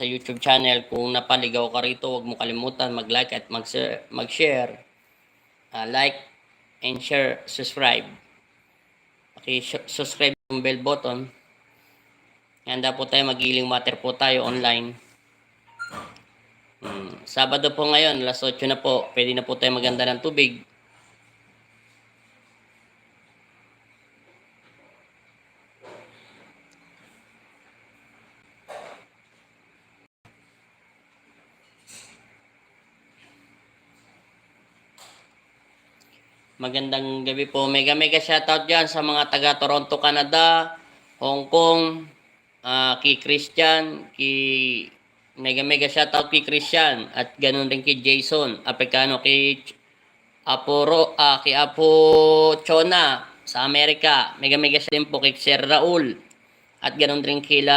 sa YouTube channel. Kung napaligaw ka rito, huwag mo kalimutan mag-like at mag-share. Like and share, subscribe. Subscribe yung bell button. Handa po tayo, mag-healing water po tayo online. Sabado po ngayon, alas 8 na po. Pwede na po tayo maganda ng tubig. Magandang gabi po. Mega shoutout dyan sa mga taga Toronto, Canada, Hong Kong, kay Christian, mega shoutout kay Christian at ganun rin kay Jason, Apekano, kay kay Apo Chona sa Amerika. Mega shoutout din po kay Sir Raul at ganun rin kila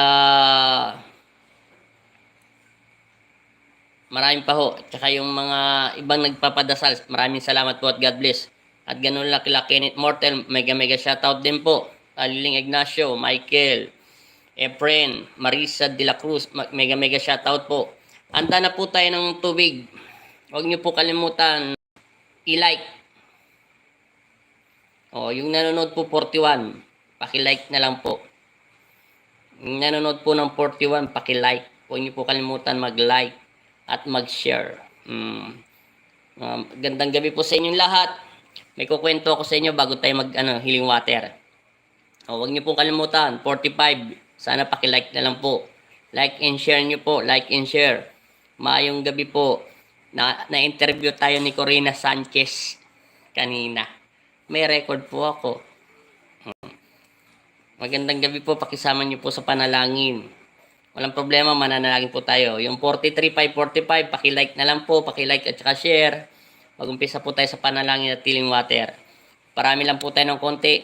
maraming pa ho. Tsaka yung mga ibang nagpapadasal. Maraming salamat po at God bless. At ganun lang kila Kenneth Mortel. Mega shoutout din po. Aliling Ignacio, Michael, Efren, Marisa de la Cruz. Mega shoutout po. Handa na po tayo ng tubig. Huwag niyo po kalimutan i-like. Yung nanonood po 41, paki-like na lang po. Yung nanonood po ng 41, paki-like. Huwag niyo po kalimutan mag-like at mag-share. Gandang gabi po sa inyong lahat. May kukwento ako sa inyo bago tayo healing water. Huwag niyo pong kalimutan, 45. Sana paki-like na lang po. Like and share niyo po. Like and share. Maayong gabi po. Na-interview tayo ni Corina Sanchez kanina. May record po ako. Magandang gabi po. Pakisama niyo po sa panalangin. Walang problema, mananalangin po tayo. Yung 43,545, paki-like na lang po. Paki-like at saka share. Mag-umpisa po tayo sa panalangin at healing water. Parami lang po tayo ng konti.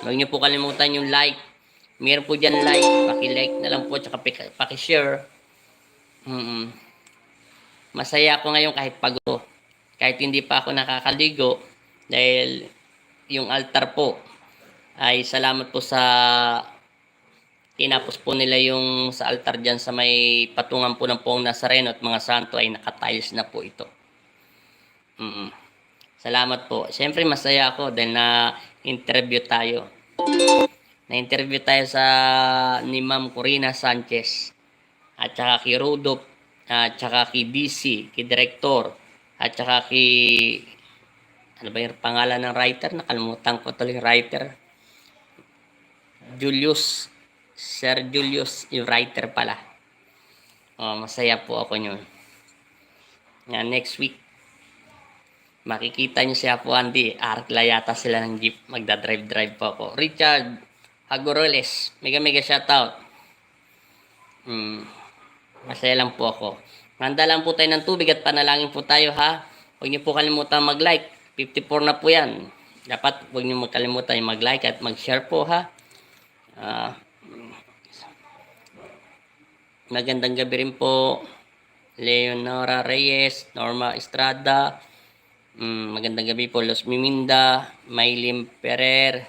Huwag niyo po kalimutan yung like. Meron po dyan like. Paki-like na lang po at saka paki-share. Masaya ako ngayon kahit pagod. Kahit hindi pa ako nakakaligo. Dahil yung altar po ay salamat po sa tinapos po nila yung sa altar dyan sa may patungan po ng Poong Nazareno at mga santo ay nakatiles na po ito. Salamat po. Siyempre masaya ako dahil na-interview tayo. Na-interview tayo ni Ma'am Corina Sanchez at saka kay Rodolph at saka kay DC, kay Director at saka kay ano ba yung pangalan ng writer? Nakalimutan ko tuloy writer. Sir Julius, yung writer pala. Masaya po ako nyo. Next week, makikita nyo si Apo Andy. Arkla yata sila ng jeep. Magdadrive po ako. Richard Hagoroles, mega shoutout. Masaya lang po ako. Handa lang po tayo ng tubig at panalangin po tayo ha. Huwag nyo po kalimutan mag-like. 54 na po yan. Dapat huwag nyo magkalimutan mag-like at mag-share po ha. Magandang gabi rin po. Leonora Reyes, Norma Estrada. Magandang gabi po. Los Miminda, Maylin Ferrer,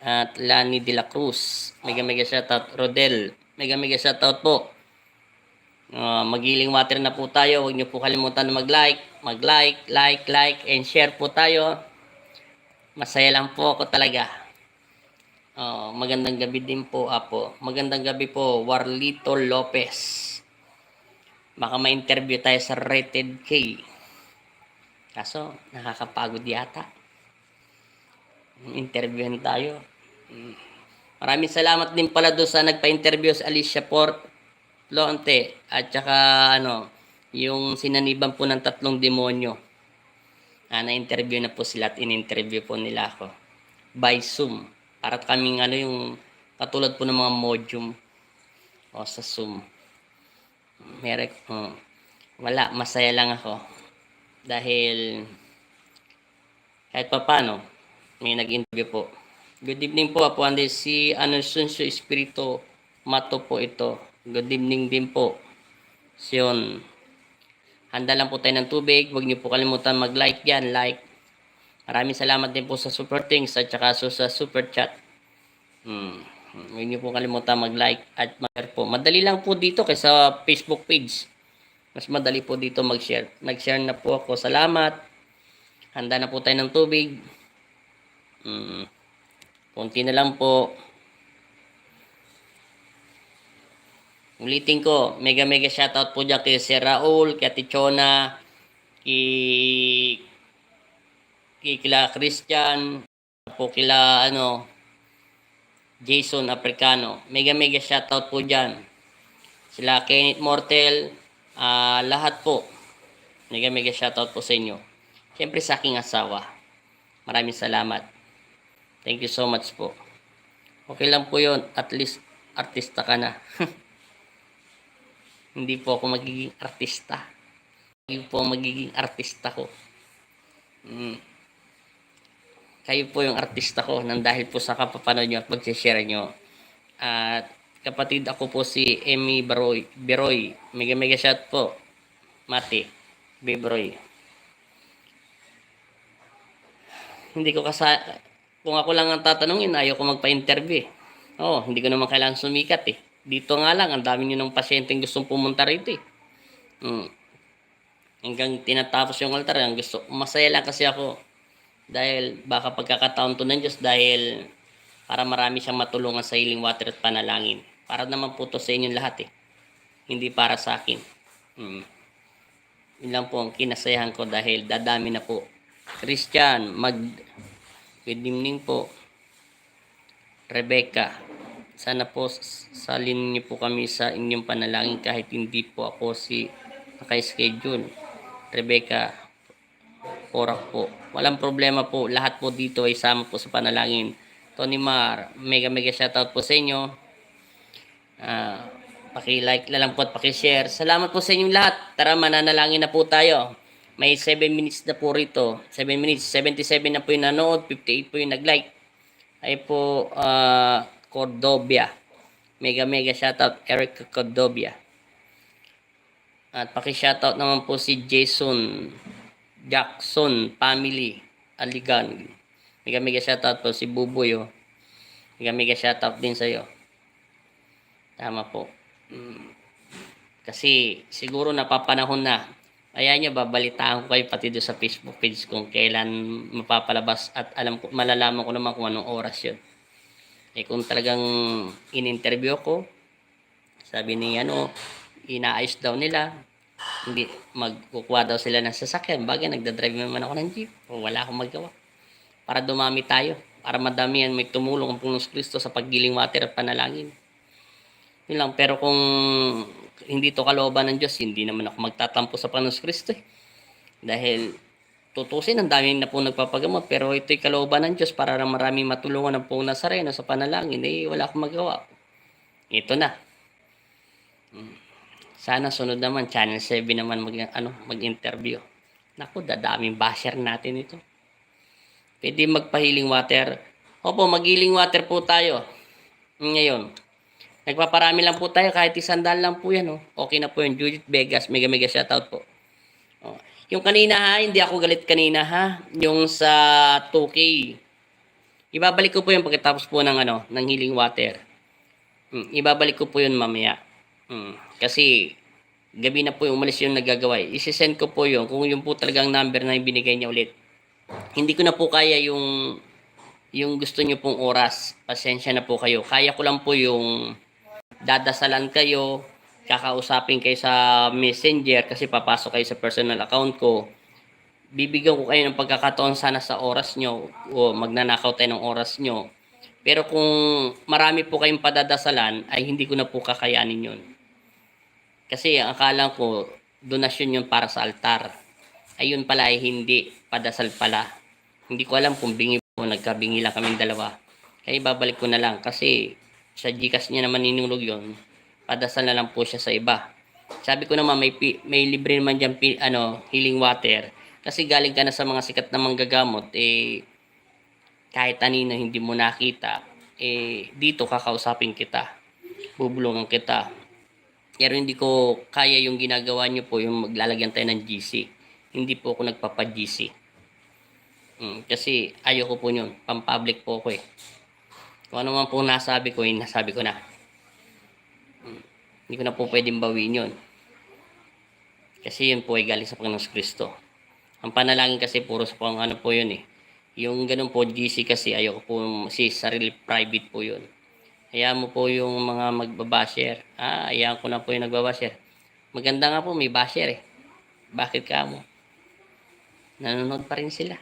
at Lani de la Cruz. Mega shoutout. Rodel, mega shoutout po. Mag-healing water na po tayo. Huwag niyo po kalimutan na mag-like, like, and share po tayo. Masaya lang po ako talaga. Magandang gabi din po, Apo. Magandang gabi po, Warlito Lopez. Baka ma-interview tayo sa Rated K. Kaso, nakakapagod yata. Interviewin tayo. Maraming salamat din pala doon sa nagpa-interview sa Alicia Lonte at saka yung sinaniban po ng 3 demonyo. Na-interview na po sila at in-interview po nila ako by Zoom. Para kaming yung katulad po ng mga module sa Zoom. Wala, masaya lang ako. Dahil kahit pa paano, may nag-interview po. Good evening po, Apo Andy. Si Anusuncio Espiritu Mato po ito. Good evening din po. Siyon. Handa lang po tayo ng tubig. Huwag niyo po kalimutan mag-like yan. Like. Maraming salamat din po sa super things at saka sa super chat. Huwag niyo po kalimutan mag-like at mag-share po. Madali lang po dito kaysa Facebook page. Mas madali po dito mag-share. Nag-share na po ako. Salamat. Handa na po tayo ng tubig. Kunti na lang po. Ulitin ko, mega shoutout po dyan kay Sir Raul, kay Tichona, kila Christian, po kila Jason Africano. Mega shoutout po dyan. Sila Kenneth Mortel, lahat po. Mega shoutout po sa inyo. Siyempre sa aking asawa. Maraming salamat. Thank you so much po. Okay lang po yun. At least artista ka na. Hindi po ako magiging artista. Kayo po ang magiging artista ko. Kayo po yung artista ko nang dahil po sa kapapanood nyo at mag-share nyo. At kapatid ako po si Emmy Beroy. Mega shout po. Mati Beroy. Hindi ko kung ako lang ang tatanungin, ayaw ko magpa-interview eh. Hindi ko naman kailangan sumikat eh. Dito nga lang, ang dami nyo ng pasyenteng gustong pumunta rito eh. Hanggang tinatapos yung altar, masaya lang kasi ako. Dahil baka pagkakataon to ng Diyos, dahil para marami siyang matulungan sa healing water at panalangin. Para naman po to sa inyong lahat eh. Hindi para sa akin. Yun lang po ang kinasayahan ko dahil dadami na po. Christian, good evening po. Rebecca, sana po salin niyo po kami sa inyong panalangin kahit hindi po ako naka-schedule. Rebecca, Porak po. Walang problema po. Lahat po dito ay sama po sa panalangin. Tony Mar, mega shoutout po sa inyo. Paki-like na lang po at paki-share. Salamat po sa inyong lahat. Tara, mananalangin na po tayo. May 7 minutes na po rito. 7 minutes. 77 na po yung nanood. 58 po yung nag-like. Ay po, Cordobia. Mega shoutout Eric Cordobia. At paki-shoutout naman po si Jason Jackson family Aligan. Mega shoutout po si Buboy. Mega shoutout din sa iyo. Tama po. Kasi siguro napapanahon na. Ayan nyo, babalitaan ko kayo pati doon sa Facebook page kung kailan mapapalabas at malalaman ko naman kung anong oras yun. Kung talagang in-interview ko, sabi ni inaayos daw nila, hindi magkukuha daw sila ng sasakyan. Bagay, nagdadrive naman ako ng jeep. Wala akong magawa. Para dumami tayo. Para madamihan may tumulong ang Panginoon Kristo sa paggiling water at panalangin. Yun lang. Pero kung hindi to kalooban ng Diyos, hindi naman ako magtatampo sa Panginoon Kristo eh. Dahil tutusin, ang dami na po nagpapagamot, pero ito'y kalooban ng Diyos para maraming matulungan ng pong Nazareno sa panalangin, wala akong magawa. Ito na. Sana sunod naman, Channel 7 naman mag-interview. Naku, dadaming basher natin ito. Pwede magpa-healing water. Opo, mag-healing water po tayo. Ngayon, nagpaparami lang po tayo, kahit 100 lang po yan. Okay na po yun. Judith Vegas, mega shoutout po. Yung kanina hindi ako galit kanina yung sa 2K. Ibabalik ko po yun pagkatapos po ng healing water. Ibabalik ko po yun mamaya. Kasi gabi na po yung umalis yung nagagawa. Isi-send ko po yun kung yung po talagang number na binigay niya ulit. Hindi ko na po kaya yung gusto niyo pong oras. Pasensya na po kayo. Kaya ko lang po yung dadasalan kayo, kakausapin kayo sa messenger kasi papasok kayo sa personal account ko. Bibigyan ko kayo ng pagkakataon sana sa oras nyo o magnanakaw tayo ng oras nyo. Pero kung marami po kayong padadasalan ay hindi ko na po kakayanin yun. Kasi akala ko donasyon yun para sa altar. Ayun pala ay hindi, padasal pala. Hindi ko alam kung bingi po, nagkabingi lang kaming dalawa. Kaya babalik ko na lang kasi sa Gcash niya naman ninulog yun. Padasal na lang po siya sa iba. Sabi ko naman may libre naman diyan healing water kasi galing ka na sa mga sikat na manggagamot kahit anino hindi mo nakita dito kakausapin kita. Bubulungan kita. Pero hindi ko kaya yung ginagawa niyo po yung maglalagyan tayo ng GC. Hindi po ako nagpapa-GC. Kasi ayoko po yun. Pang-public po ako eh. Kung ano man po nasabi ko, nasabi ko na. Hindi ko na po pwedeng bawiin yun. Kasi yun po ay galing sa Panginoong Kristo. Ang panalangin kasi puro sa pang ano po yun eh. Yung ganun po, GC kasi ayoko po, si sarili private po yun. Hayaan mo po yung mga magbabasher. Hayaan ko na po yung nagbabasher. Maganda nga po, may basher eh. Bakit ka mo? Nanonood pa rin sila.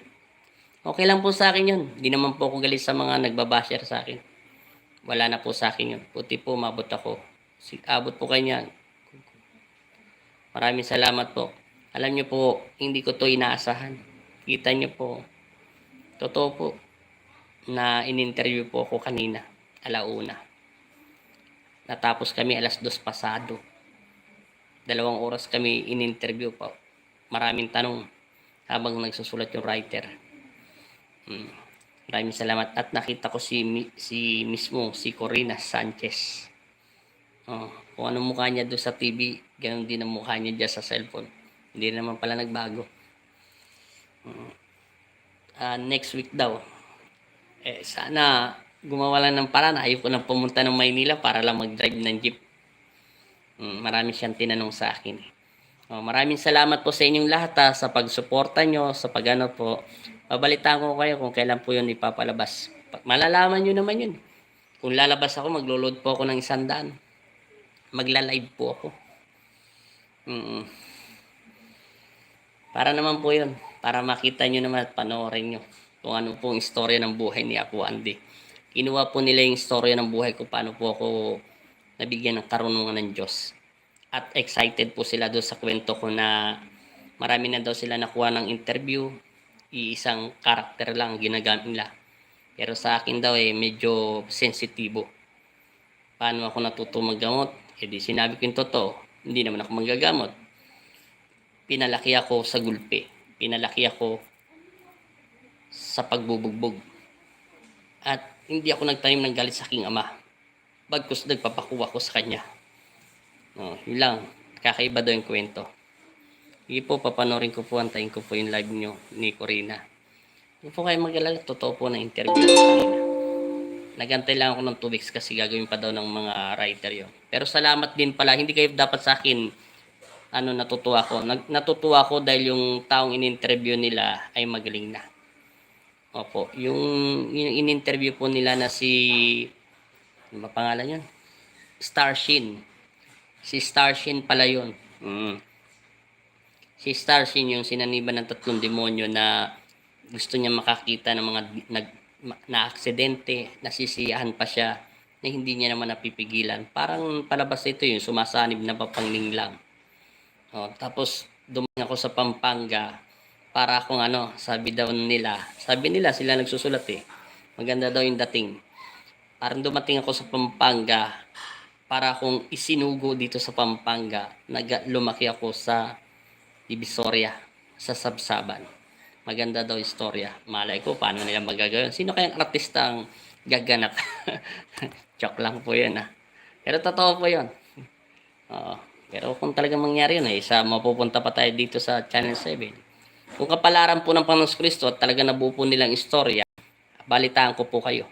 Okay lang po sa akin yun. Hindi naman po ako galit sa mga nagbabasher sa akin. Wala na po sa akin yun. Puti po, mabot ako. Abot po kayo niyan. Maraming salamat po. Alam niyo po, hindi ko to inaasahan. Kita niyo po, totoo po, na in-interview po ako kanina, alauna. Natapos kami 2:00 pasado. 2 oras kami in-interview po. Maraming tanong habang nagsusulat yung writer. Maraming salamat. At nakita ko si Corina Sanchez. Kung anong mukha niya doon sa TV, ganun din ang mukha niya dyan sa cellphone. Hindi naman pala nagbago. Next week daw. Sana gumawa lang ng paraan. Ayoko nang pumunta ng Maynila para lang mag-drive ng jeep. Marami siyang tinanong sa akin. Maraming salamat po sa inyong lahat sa pagsuporta nyo, sa pagano po. Babalitaan ko kayo kung kailan po yun ipapalabas. Malalaman nyo naman yun. Kung lalabas ako, maglo-load po ako ng 100. Magla-live po ako. Para naman po yun. Para makita nyo naman at panoorin nyo kung ano pong istorya ng buhay ni Ako Andy. Kinuha po nila yung istorya ng buhay ko, paano po ako nabigyan ng karunungan ng Diyos. At excited po sila doon sa kwento ko na marami na daw sila nakuha ng interview. Iisang karakter lang ginagamit nila. Pero sa akin daw medyo sensitibo. Paano ako natuto maggamot? Di sinabi ko yung totoo. Hindi naman ako manggagamot. Pinalaki ako sa gulpi. Pinalaki ako sa pagbubugbog. At hindi ako nagtanim ng galit sa aking ama. Bagkus nagpapakuha ko sa kanya. Yun lang. Kakaiba daw yung kwento. Hindi po, papanorin ko po, antayin ko po yung live nyo ni Corina. Hindi po kayo mag-alala, totoo po na interview ko kanina. Nagantay lang ako ng 2 weeks kasi gagawin pa daw ng mga writer yun. Pero salamat din pala, hindi kayo dapat sa akin, natutuwa ko. Natutuwa ko dahil yung taong in-interview nila ay magaling na. Opo, yung in-interview po nila na ano ba pangalan yun? Starshin. Si Starshin pala yun. Si Starshin yung sinaniban ng 3 demonyo na gusto niya makakita ng mga na aksidente, nasisiyahan pa siya na hindi niya naman napipigilan. Parang palabas ito yung sumasanib na papangling lang. Tapos dumating ako sa Pampanga para akong sabi nila sila nagsusulat maganda daw yung dating. Parang dumating ako sa Pampanga para akong isinugo dito sa Pampanga. Lumaki ako sa Divisoria, sa Sabsaban. Maganda daw istorya. Malay ko, paano nila magagawin? Sino kayang artistang gaganap? Joke lang po yun Pero totoo po yun. Pero kung talagang mangyari yun mapupunta pa tayo dito sa Channel 7. Kung kapalaran po ng Panginoong Kristo at talaga nabuo po nilang istorya, balitaan ko po kayo.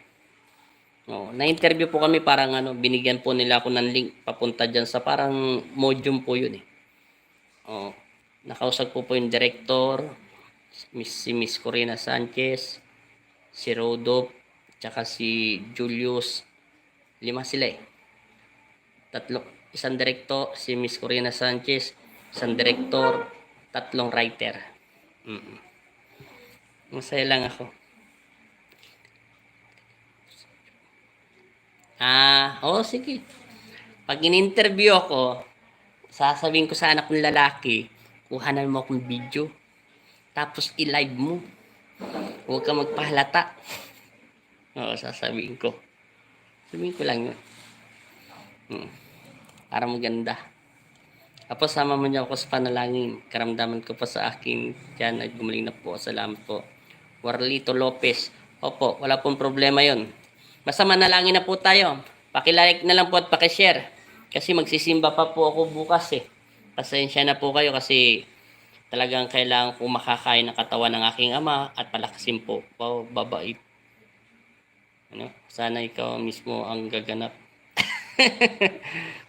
Na-interview po kami parang binigyan po nila ako ng link papunta dyan sa parang Modium po yun nakausap po yung director, si Miss Corina Sanchez, si Rodolph, tsaka si Julius. 5 sila 3, isang director, si Miss Corina Sanchez, isang director, 3 writer. Masaya lang ako. Sige. Pag in-interview ako, sasabihin ko sa anak ng lalaki, kuhanan mo akong video. Tapos i-live mo. Huwag ka magpahalata. Sasabihin ko. Sabihin ko lang yun. Para maganda. Tapos sama mo niya ako sa panalangin. Karamdaman ko pa sa akin. Diyan, gumaling na po. Salamat po. Warlito Lopez. Opo, wala pong problema yon. Basta manalangin na po tayo. Pakilike na lang po at pakishare. Kasi magsisimba pa po ako bukas Pasensya na po kayo kasi talagang kailangan ko makakain ng katawan ng aking ama at palakasin po. Wow, babait. Ano? Sana ikaw mismo ang gaganap.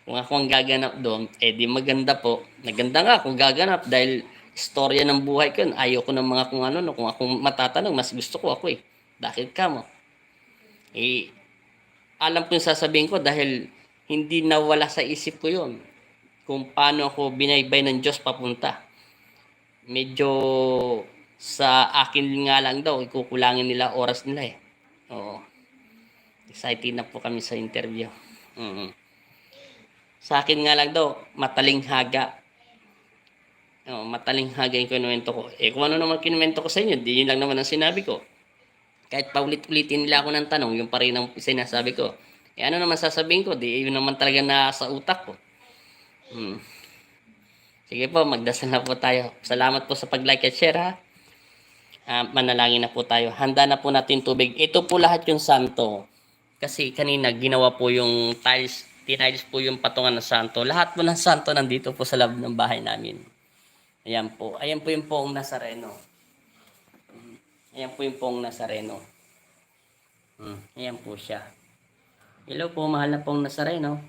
Kung ako ang gaganap doon, di maganda po. Naganda nga kung gaganap dahil istorya ng buhay ko yun. Ayaw ko ng mga kung ano, no. Kung akong matatanong, mas gusto ko ako eh. Bakit ka mo? Alam ko yung sasabihin ko dahil hindi nawala sa isip ko yun. Kung paano ako binaybay ng Diyos papunta. Medyo sa akin nga lang daw, ikukulangin nila oras nila eh. Oo. Excited na po kami sa interview. Sa akin nga lang daw, matalinghaga. Matalinghaga yung kinuwento ko. Kung ano naman kinuwento ko sa inyo, di yun lang naman ang sinabi ko. Kahit paulit-ulitin nila ako ng tanong, yung pa rin ang sinasabi ko. Ano naman sasabihin ko, di yun naman talaga na sa utak ko. Sige po, magdasal na po tayo. Salamat po sa pag-like at share ha. Manalangin na po tayo. Handa na po natin tubig. Ito po lahat yung santo. Kasi kanina ginawa po yung tiles, tiniles po yung patungan ng santo. Lahat po ng santo nandito po sa loob ng bahay namin. Ayan po. Ayan po yung poong Nazareno. Ayan po yung poong Nazareno. Ayan po siya. Hello po, mahal na poong Nazareno.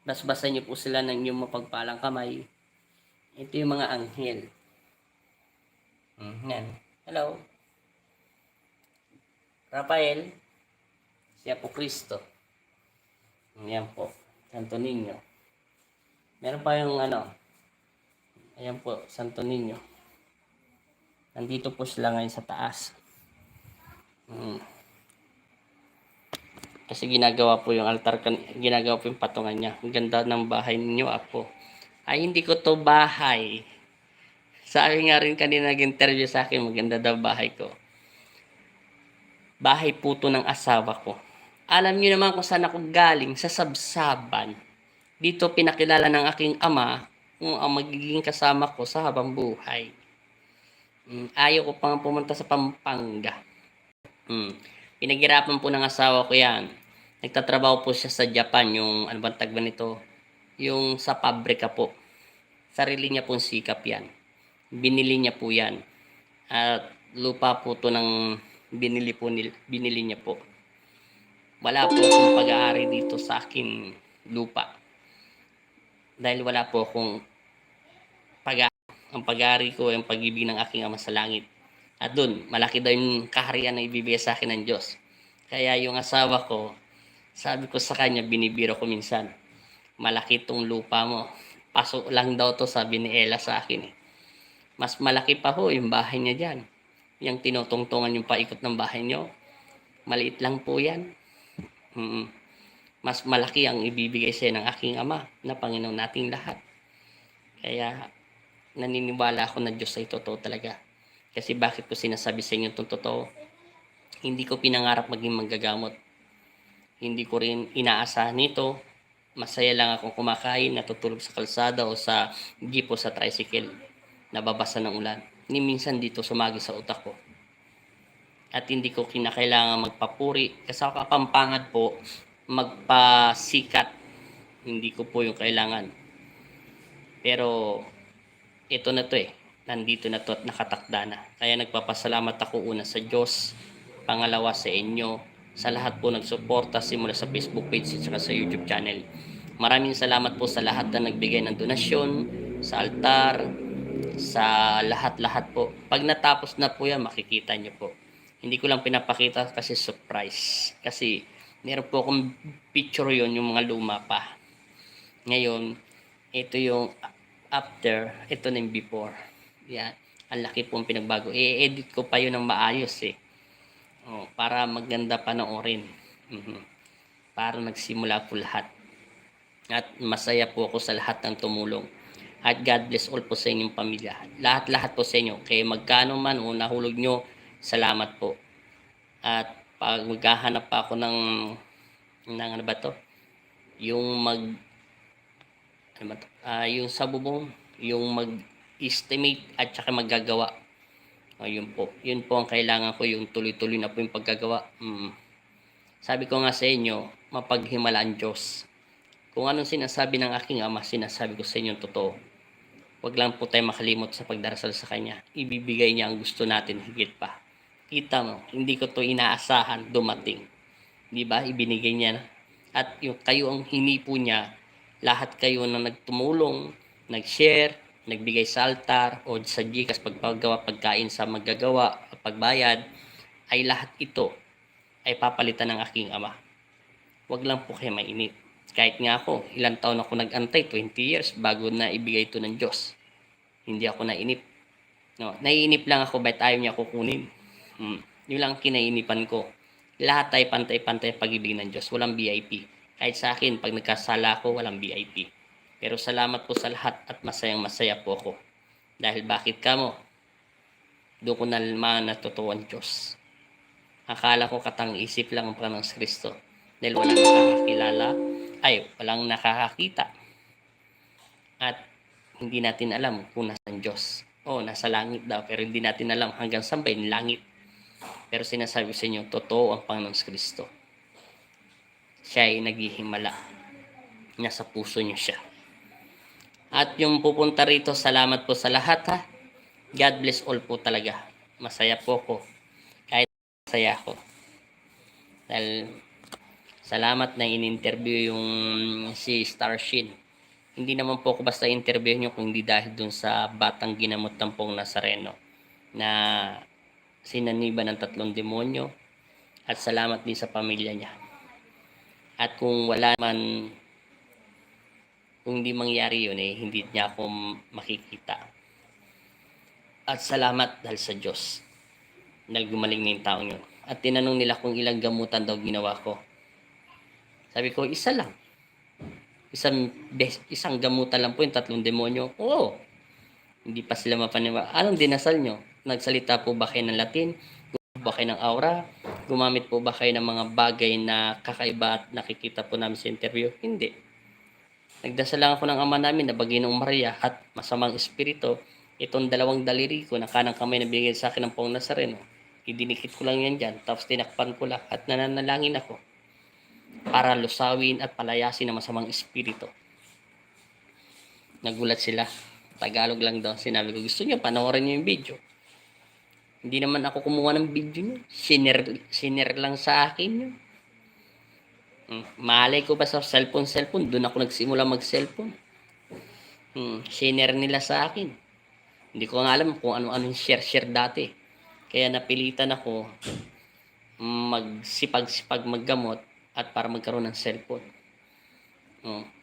Basbasan niyo po sila ng inyong mapagpalang kamay. Ito yung mga anghel. Yan. Hello. Rafael. Siya po Kristo. Yan po. Santo Niño. Meron pa yung ano. Ayan po, Santo Niño. Nandito po sila ngayon sa taas. Kasi ginagawa po yung altar, ginagawa po yung patungan niya. Ang ganda ng bahay ninyo, Apo. Ay, hindi ko to bahay. Sabi nga rin kanina nag-interview sa akin, maganda daw bahay ko. Bahay po to ng asawa ko. Alam niyo naman kung saan ako galing, sa Sabsaban. Dito pinakilala ng aking ama kung ang magiging kasama ko sa habang buhay. Ayaw ko pang pumunta sa Pampanga. Pinaghirapan po ng asawa ko yan. Nagtatrabaho po siya sa Japan, yung ano bang tagban nito? Yung sa pabrika po. Sarili niya pong sikap yan. Binili niya po yan. At lupa po to ng binili niya po. Wala po akong pag-aari dito sa aking lupa. Dahil wala po akong ang pag-aari ko ay ang pag-ibig ng aking ama sa langit. At doon, malaki daw yung kaharian na ibibigay sa akin ng Diyos. Kaya yung asawa ko, sabi ko sa kanya, binibiro ko minsan, malaki tong lupa mo. Paso lang daw to, sabi ni Ella sa akin. Mas malaki pa ho yung bahay niya dyan. Yung tinutungtungan yung paikot ng bahay niyo. Maliit lang po yan. Mas malaki ang ibibigay sa ng aking ama na Panginoon nating lahat. Kaya naniniwala ako na Diyos ay totoo talaga. Kasi bakit ko sinasabi sa inyo itong totoo? Hindi ko pinangarap maging manggagamot. Hindi ko rin inaasahan nito. Masaya lang akong kumakain, natutulog sa kalsada o sa jeep o sa tricycle. Nababasa ng ulan. Ni minsan dito sumagi sa utak ko. At hindi ko kinakailangan magpapuri. Kasi ako kapampangad po, magpasikat. Hindi ko po yung kailangan. Pero ito na to nandito na to at nakatakda na. Kaya nagpapasalamat ako una sa Diyos, pangalawa sa inyo, sa lahat po nagsuporta simula sa Facebook page at sa YouTube channel. Maraming salamat po sa lahat na nagbigay ng donasyon, sa altar, sa lahat-lahat po. Pag natapos na po yan, makikita nyo po. Hindi ko lang pinapakita kasi surprise. Kasi meron po akong picture yon yung mga luma pa. Ngayon, ito yung after, ito na yung before. Yan. Ang laki pong pinagbago. I-edit ko pa yun ng maayos para maganda panoorin. Para nagsimula po lahat. At masaya po ako sa lahat ng tumulong. At God bless all po sa inyong pamilya. Lahat-lahat po sa inyo. Kaya magkano man o nahulog nyo, salamat po. At pag maghahanap pa ako ng ano ba to? Yung yung sa bubong, yung mag-estimate at saka maggagawa. Yun po. Yun po ang kailangan ko, yung tuloy-tuloy na po yung paggagawa. Sabi ko nga sa inyo, mapaghimala ang Diyos. Kung anong sinasabi ng aking ama, sinasabi ko sa inyo totoo. Huwag lang po tayo makalimot sa pagdarasal sa Kanya. Ibibigay niya ang gusto natin higit pa. Kita mo, hindi ko to inaasahan dumating. Di ba? Ibinigay niya na. At yung kayo ang hinipo niya, lahat kayo na nagtumulong, nag-share, nagbigay sa altar o sa Gcash pagpagawa pagkain sa maggagawa, pagbayad, ay lahat ito ay papalitan ng aking Ama. Huwag lang po kayo mainip. Kahit nga ako, ilang taon ako nag-antay, 20 years bago na ibigay ito ng Diyos. Hindi ako nainip. No, naiinip lang ako ba't ayaw niya kukunin. Yun lang kinainipan ko. Lahat ay pantay-pantay pag-ibig ng Diyos. Walang VIP. Kahit sa akin, pag nagkasala ako, walang VIP. Pero salamat po sa lahat at masayang masaya po ako. Dahil bakit kamo? Doon ko nalaman na totoo ang Diyos. Akala ko katang-isip lang ang Panginoong Kristo. Dahil walang nakakakilala, walang nakakakita. At hindi natin alam kung nasaan Diyos. Nasa langit daw, pero hindi natin alam hanggang saan ba yung langit. Pero sinasabi sa inyo, totoo ang Panginoong Kristo. Siya ay naghihimala. Nasa puso niyo siya. At yung pupunta rito, salamat po sa lahat ha. God bless all po talaga. Masaya po ko. Kahit masaya ako. Dahil salamat na in-interview yung si Starshin. Hindi naman po ako basta interview nyo kung hindi dahil dun sa batang ginamot ng Pong Nazareno na sinaniba ng 3 demonyo, at salamat din sa pamilya niya. At kung wala man, kung hindi mangyari yun hindi niya ako makikita. At salamat dahil sa Diyos dahil gumaling na yung taong yun. At tinanong nila kung ilang gamutan daw ginawa ko. Sabi ko, isa lang. Isang gamutan lang po yung 3 demonyo. Oo. Hindi pa sila mapaniwala. Anong dinasal nyo? Nagsalita po ba kayo ng Latin? Gumamit po ba kayo ng aura? Gumamit po ba kayo ng mga bagay na kakaiba at nakikita po namin sa interview? Hindi. Nagdasal lang ako ng Ama namin na Baginong Maria at masamang espiritu. Itong 2 daliri ko na kanang kamay na binigay sa akin ng Pong Nazareno. Idinikit ko lang yan dyan. Tapos tinakpan ko lang at nananalangin ako para lusawin at palayasin ang masamang espiritu. Nagulat sila. Tagalog lang daw. Sinabi ko, gusto niyo panoorin niyo yung video. Hindi naman ako kumuha ng video niyo. Shiner lang sa akin yun. Malay ko ba sa cellphone? Doon ako nagsimula mag-cellphone. Shiner nila sa akin. Hindi ko nga alam kung ano-ano yung share dati. Kaya napilitan ako magsipag-sipag maggamot at para magkaroon ng cellphone.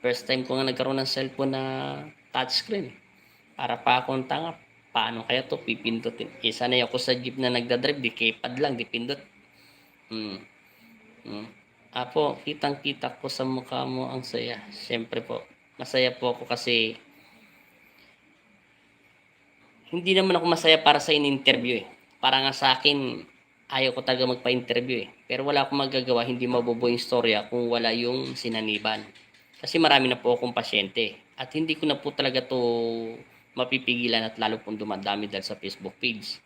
First time ko nga nagkaroon ng cellphone na touchscreen. Para pa akong tanga. Paano kaya to pipindutin? Sanay ako sa jeep na nagdadrive, di keypad lang, di pindot. Apo, kitang-kita ko sa mukha mo ang saya. Siyempre po, masaya po ako kasi hindi naman ako masaya para sa in-interview Para nga sa akin, ayaw ko talaga magpa-interview Pero wala akong magagawa, hindi mabubuo yung storya kung wala yung sinaniban. Kasi marami na po akong pasyente. At hindi ko na po talaga to mapipigilan at lalo pong dumadami dahil sa Facebook page.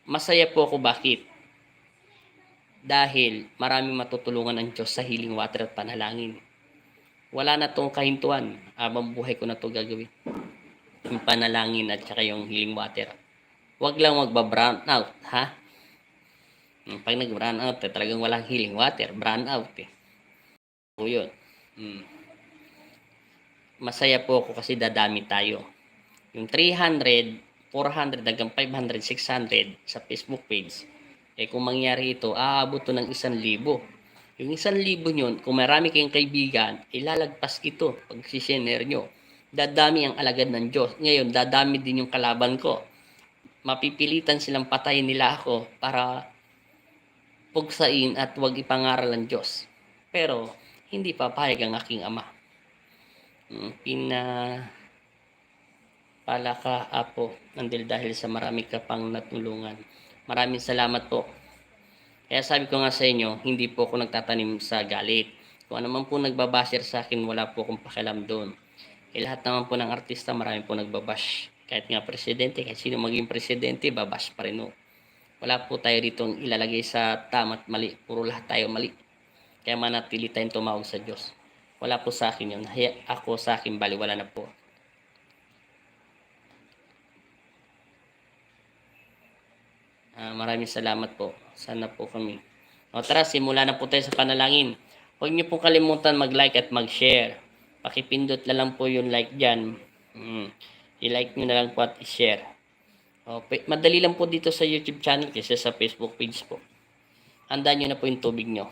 Masaya po ako, bakit? Dahil maraming matutulungan ng Diyos sa healing water at panalangin. Wala na tong kahintuan. Habang buhay ko na to gagawin. Yung panalangin at saka yung healing water. Huwag lang magba-brown out, ha? Pag nag-brown out, talagang walang healing water. Brown out, O yun. Masaya po ako kasi dadami tayo. Yung 300, 400, hanggang 500, 600 sa Facebook page. Kung mangyari ito, aabot to ng 1,000. Yung 1,000 nyon, kung marami kayong kaibigan, ilalagpas ito pag si-share nyo. Dadami ang alagad ng Diyos. Ngayon, dadami din yung kalaban ko. Mapipilitan silang patayin nila ako para pugsain at huwag ipangaral ng Diyos. Pero, hindi papayag ang aking Ama. Pala ka, Apo, dahil sa marami ka pang natulungan. Maraming salamat po. Kaya sabi ko nga sa inyo, hindi po ako nagtatanim sa galit. Kung ano man po nagbabasher sa akin, wala po akong pakialam doon. Lahat naman po ng artista, marami po nagbabash. Kahit nga presidente, kahit sino maging presidente, babash pa rin. Wala po tayo dito ilalagay sa tama at mali. Puro lahat tayo mali. Kaya manatili tayong tumawag sa Diyos. Wala po sa akin yun. Ako sa akin, baliwala na po. Maraming salamat po. Sana po kami O tara, simula na po tayo sa panalangin. Huwag niyo po kalimutan mag-like at mag-share. Pakipindot na lang po yung like dyan. I-like nyo na lang po at i-share. Madali lang po dito sa YouTube channel kasi sa Facebook page po. Handaan nyo na po yung tubig nyo.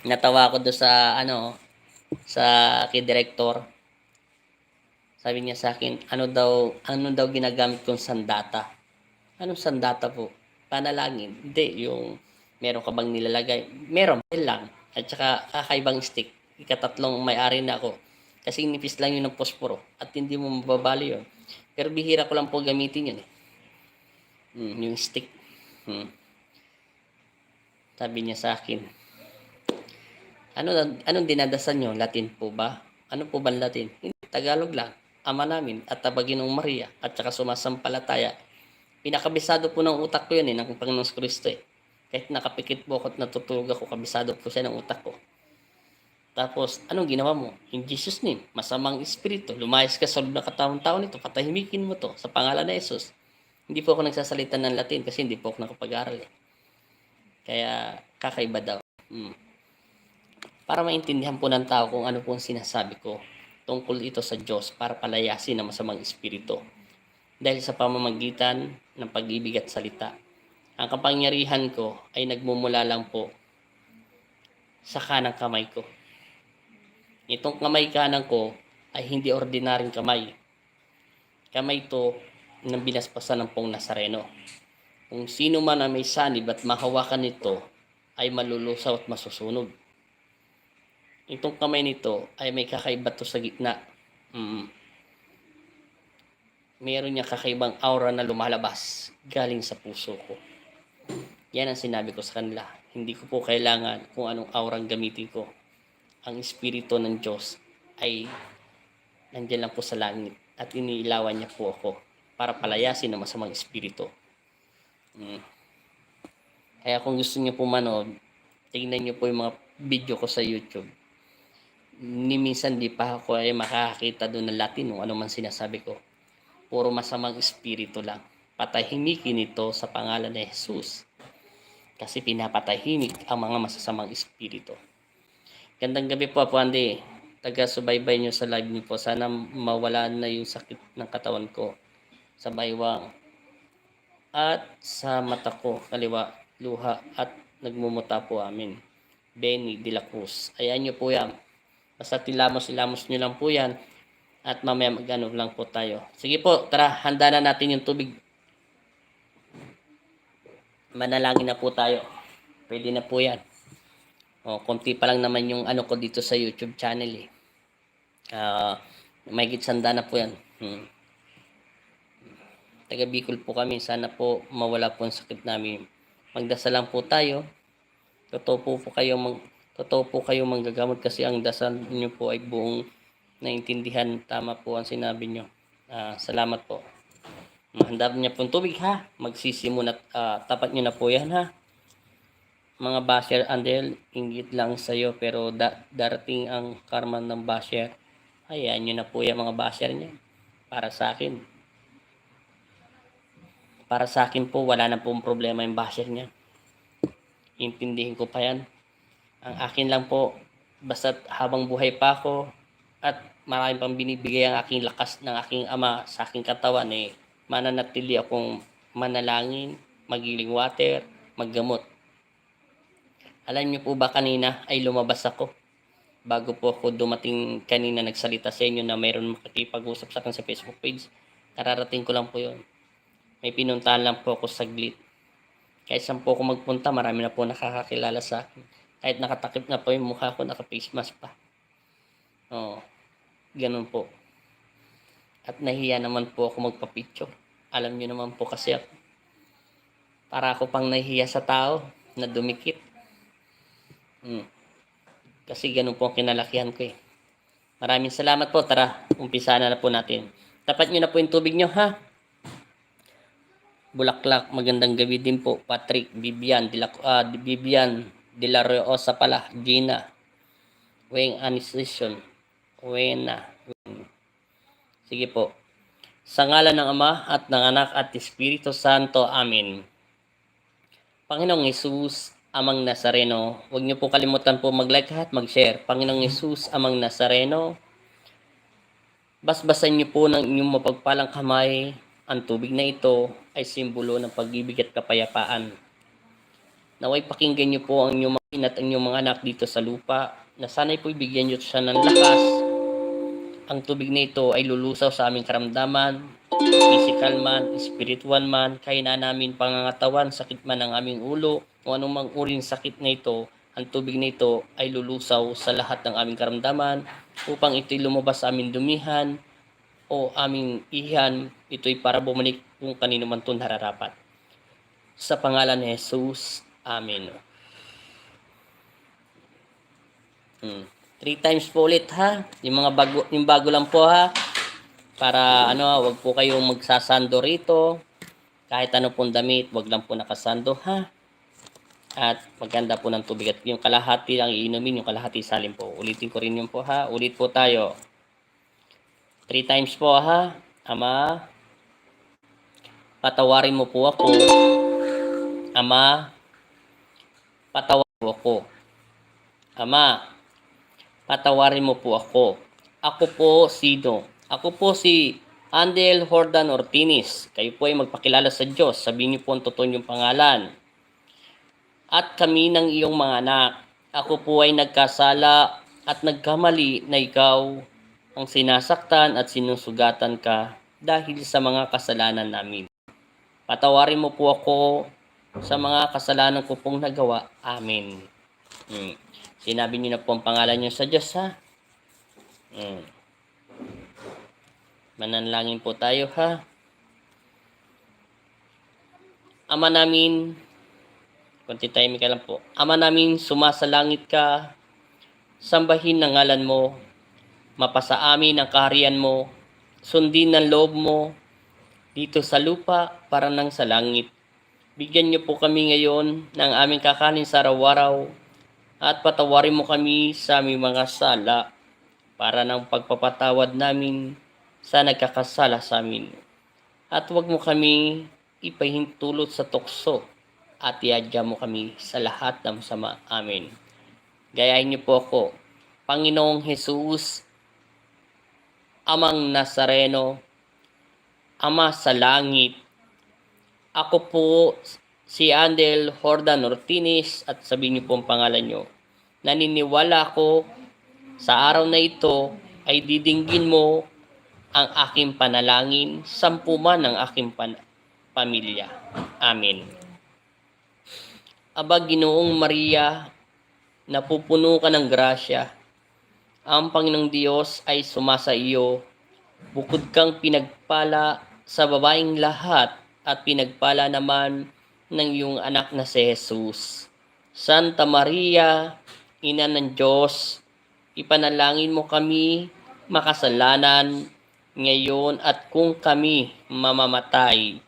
Natawa ako doon sa sa director. Sabi niya sa akin, ano daw ginagamit kong sandata? Anong sandata po? Panalangin. Hindi, yung meron ka bang nilalagay? Meron, lang. At saka kakaibang stick. Ikatatlong may-ari na ako. Kasi nipis lang yun ng posporo. At hindi mo mababali yun. Pero bihira ko lang po gamitin yun eh. Yung stick. Sabi niya sa akin, anong dinadasan nyo? Latin po ba? Ano po ba Latin? Hindi, Tagalog lang. Ama namin at Tabaginong Maria at saka sumasampalataya. Pinakabisado po ng utak ko yun ng Panginoong Kristo eh. Kahit nakapikit po ako at natutulog ako, kabisado po siya ng utak ko. Tapos, anong ginawa mo? In Jesus name, masamang espiritu, lumayas ka sa loob ng katawang-tao nito, patahimikin mo to sa pangalan ng Jesus. Hindi po ako nagsasalita ng Latin kasi hindi po ako nakapag-aral eh. Kaya, kakaiba daw. Para maintindihan po ng tao kung ano po ang sinasabi ko tungkol ito sa Diyos para palayasin ang masamang espiritu. Dahil sa pamamagitan ng pag-ibig at salita. Ang kapangyarihan ko ay nagmumula lang po sa kanang kamay ko. Itong kamay kanan ko ay hindi ordinaryong kamay. Kamay ito ng binaspasan ng Pong Nazareno. Kung sino man ang may sanib at mahawakan nito ay malulusaw at masusunog. Itong kamay nito ay may kakaiba to sa gitna. Meron niya kakaibang aura na lumalabas galing sa puso ko. Yan ang sinabi ko sa kanila. Hindi ko po kailangan kung anong aurang gamitin ko. Ang Espiritu ng Diyos ay nandiyan lang po sa langit at iniilawan niya po ako para palayasin ang masamang espiritu. Kaya kung gusto niyo po manood, tingnan niyo po yung mga video ko sa YouTube. Minsan di pa ako ay makakakita doon ng Latin o ano man sinasabi ko. Puro masamang espiritu lang. Patahimikin ito sa pangalan ni Jesus. Kasi pinapatahimik ang mga masasamang espiritu. Gandang gabi po, Apo Andy. Taga-subaybay nyo sa live niyo po. Sana mawala na yung sakit ng katawan ko sa baywang at sa mata ko, kaliwa, luha at nagmumuta po amin. Benny de la Cruz. Ayan nyo po yan. Basta ilamos nyo lang po yan. At mamaya mag-ano lang po tayo. Sige po, tara, handa na natin yung tubig. Manalangin na po tayo. Pwede na po yan. Konti pa lang naman yung ano ko dito sa YouTube channel eh. May gitsanda na po yan. Taga Bicol po kami. Sana po mawala po ang sakit namin. Magdasal lang po tayo. Totoo po kayo manggagamot kasi ang dasal niyo po ay buong naintindihan. Tama po ang sinabi niyo. Salamat po. Handa niya po tubig ha. Magsisimula at tapat niyo na po yan ha. Mga basher, Andel, inggit lang sa'yo pero darating ang karma ng basher. Ayan nyo na po yan mga basher niya. Para sa akin. Para sa akin po, wala na pong problema yung basher niya. Intindihin ko pa yan. Ang akin lang po, basta habang buhay pa ako at maraming pang binibigay ang aking lakas ng aking ama sa aking katawan mananatili akong manalangin, magiling water, maggamot. Alam niyo po ba kanina ay lumabas ako bago po ako dumating kanina nagsalita sa inyo na mayroon makikipag-usap sa akin sa Facebook page. Kararating ko lang po yun. May pinuntahan lang po ako saglit. Kahit saan po ako magpunta, marami na po nakakakilala sa akin. Kahit nakatakip na po yung mukha ko, naka-face mask pa. Ganun po. At nahiya naman po ako magpa-picture. Alam niyo naman po kasi ako. Para ako pang nahiya sa tao na dumikit. Kasi ganun po ang kinalakihan ko eh. Maraming salamat po. Tara, umpisa na po natin. Tapat nyo na po yung tubig nyo ha. Bulaklak, magandang gabi din po. Patrick, Vivian de la Rosa pala, Gina, Weng Anisation, Wena. Sige po. Sa ngalan ng Ama at ng Anak at Espiritu Santo. Amen. Panginoong Hesus, Amang Nazareno, huwag niyo po kalimutan po mag-like at mag-share. Panginoong Hesus, Amang Nazareno, basbasan niyo po ng inyong mapagpalang kamay. Ang tubig na ito ay simbolo ng pag-ibig at kapayapaan. Naway pakinggan niyo po ang inyong mga ina at ang inyong mga anak dito sa lupa, na sana'y po ibigyan niyo siya ng lakas. Ang tubig na ito ay lulusaw sa aming karamdaman, physical man, spiritual man, kaina namin pangangatawan, sakit man ng aming ulo, o anumang uring sakit na ito, ang tubig na ito ay lulusaw sa lahat ng aming karamdaman upang ito'y lumabas sa aming dumihan o aming ihan. Ito'y para bumalik kung kanino man ito nararapat. Sa pangalan ni Jesus, Amen. 3 times po ulit ha. Yung bago lang po ha. Para wag po kayong magsasando rito. Kahit ano pong damit, wag lang po nakasando ha. At maganda po ng tubig. At yung kalahati lang iinumin, yung kalahati salin po. Ulitin ko rin yun po ha. Ulit po tayo. 3 times po ha. Ama, patawarin mo po ako. Ama, patawarin mo ako. Ama, patawarin mo po ako. Ako po sino? Ako po si Andel Jordan Ortinis. Kayo po ay magpakilala sa Diyos. Sabihin niyo po ang totoo niyong pangalan. At kami ng iyong mga anak. Ako po ay nagkasala at nagkamali na ikaw ang sinasaktan at sinusugatan ka dahil sa mga kasalanan namin. Patawarin mo po ako sa mga kasalanan ko pong nagawa. Amen. Sinabi niyo na po ang pangalan niyo sa Diyos ha. Mananalangin po tayo ha. Ama namin, konti time ka lang po. Ama namin, sumasalangit ka, sambahin ang ngalan mo, mapasa amin ang kaharian mo, sundin ang loob mo, dito sa lupa para nang sa langit. Bigyan niyo po kami ngayon ng aming kakanin sa araw-araw at patawarin mo kami sa aming mga sala para ng pagpapatawad namin sa nagkakasala sa amin. At huwag mo kami ipahintulot sa tukso at iadya mo kami sa lahat ng masama. Amen. Gayahin niyo po ako. Panginoong Jesus, Amang Nazareno, Ama sa langit, ako po si Andel Jordan Ortinis at sabihin niyo po ang pangalan niyo. Naniniwala ako sa araw na ito ay didinggin mo ang aking panalangin, 10 man ang aking pamilya. Amen. Aba, Ginoong Maria, napupuno ka ng grasya. Ang Panginoong Diyos ay sumasa iyo. Bukod kang pinagpala sa babaeng lahat at pinagpala naman ng iyong anak na si Jesus. Santa Maria, Ina ng Diyos, ipanalangin mo kami makasalanan ngayon at kung kami mamamatay.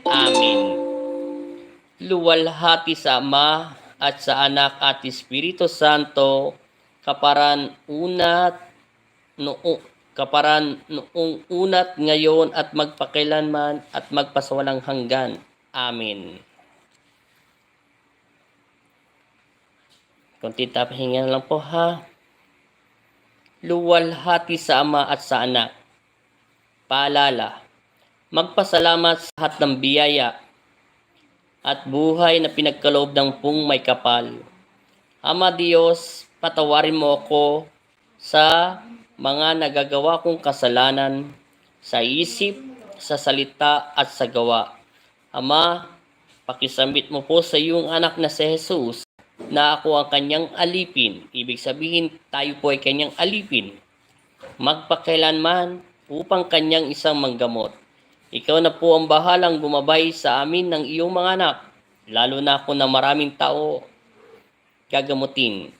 Amen. Luwalhati sa Ama at sa Anak at Espiritu Santo, kaparan noong unat ngayon at magpakailanman at magpasawalang hanggan. Amen. Kunti tapahinga lang po ha. Luwalhati sa Ama at sa Anak. Paalala, magpasalamat sa lahat ng biyaya at buhay na pinagkaloob ng pong may kapal. Ama Diyos, patawarin mo ako sa mga nagagawa kong kasalanan sa isip, sa salita at sa gawa. Ama, pakisambit mo po sa iyong anak na si Jesus na ako ang kanyang alipin. Ibig sabihin, tayo po ay kanyang alipin. Magpakailanman upang kanyang isang manggamot. Ikaw na po ang bahalang gumabay sa amin ng iyong mga anak, lalo na ako na maraming tao gagamutin.